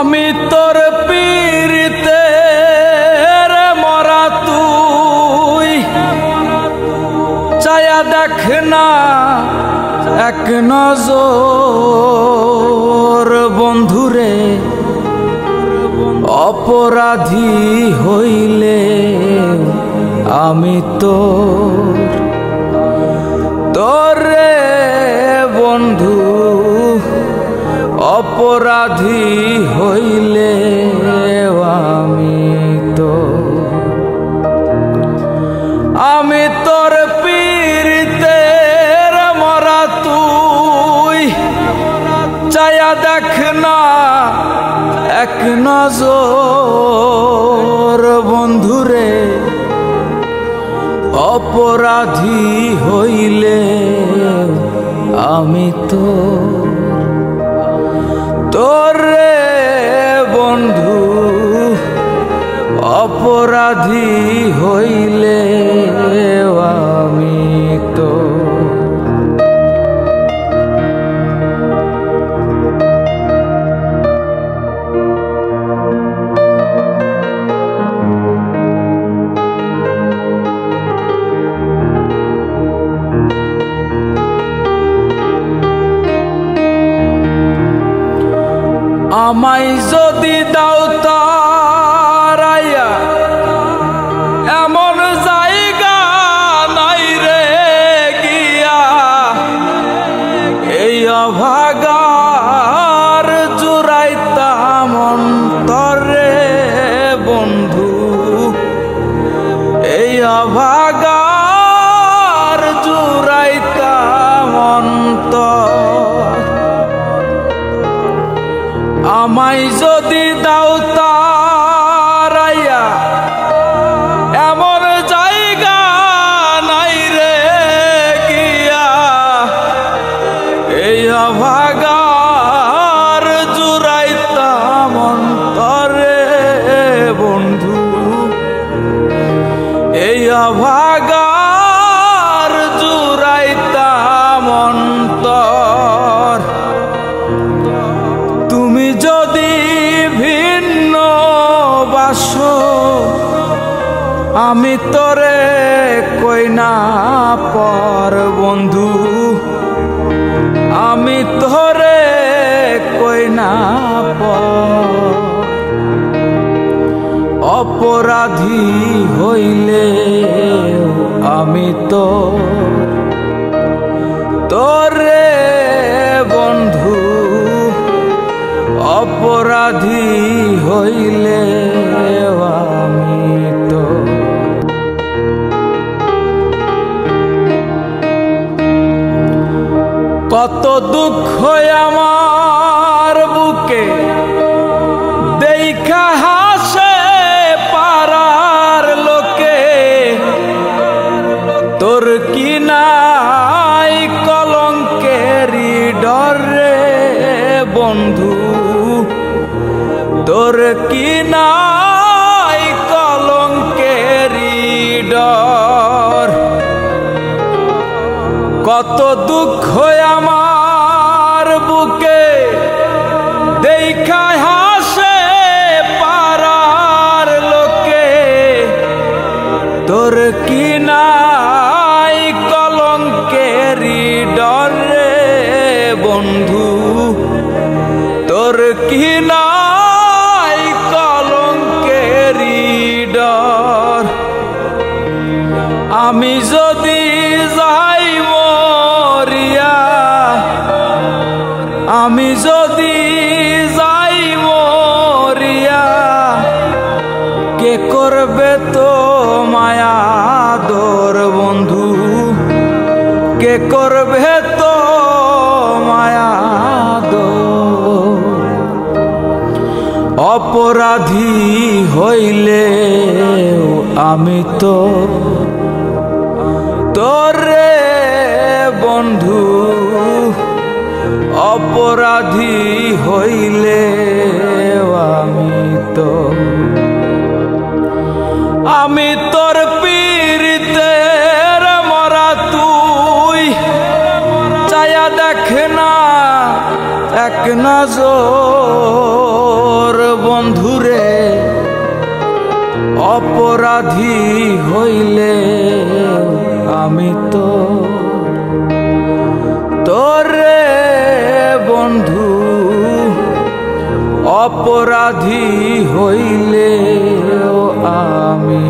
আমি তোর পীড়িতে মরা তুই চায়া দেখ না এক নজর বন্ধুরে অপরাধী হইলে আমি তোর রে বন্ধু অপরাধী হইলে আমি তোর পীড়িতে মরা তুই চায়া দেখ না এক নজর বন্ধুরে অপরাধী হইলে আমি তোর রে বন্ধু অপরাধী হইলে আমি আমায় যদি দাও তারাইয়া এমন জায়গা নাই রে গিয়া এই অভাগার জুড়াইতাম অন্তরে বন্ধু এই অভাগার জুড়াইতাম অন্তর আমায় যদি দাও তারাইয়া এমন জায়গা নাই রে গিয়া এই অভাগার জুড়াইতাম অন্তরে বন্ধু এই অভাগার জুড়াইতাম অন্তর তুমি যদি ভিন্ন বাসো আমি তোরে কই না পর বন্ধু আমি তোরে কই না পর অপরাধী হইলে আমি তোরে বন্ধু অপরাধী হইলে আমি কত দুঃখ আমার বুকে দেখা হাসে পাড়ার লোকে তোর কি নাই কলঙ্কেরি ডরে বন্ধু তোর কি নাই কলঙ্কেরি ডর কত দুঃখ আমার বুকে দেখা হাসে পাড়ার লোকে তোর কি নাই কলঙ্কেরি ডরে বন্ধু তোর কি নাই কলঙ্কেরি ডর আমি যদি যাই মরিয়া আমি যদি যাই মরিয়া কে করবে তো মায়া দর বন্ধু কে করবে তো মায়া দর অপরাধী হইলে আমি তোরে বন্ধু অপরাধী হইলে আমি তোর পীড়িতে মরা তুই চায়া দেখ না এক নজর অপরাধী হইলে আমি তো তোরে বন্ধু অপরাধী হইলে আমি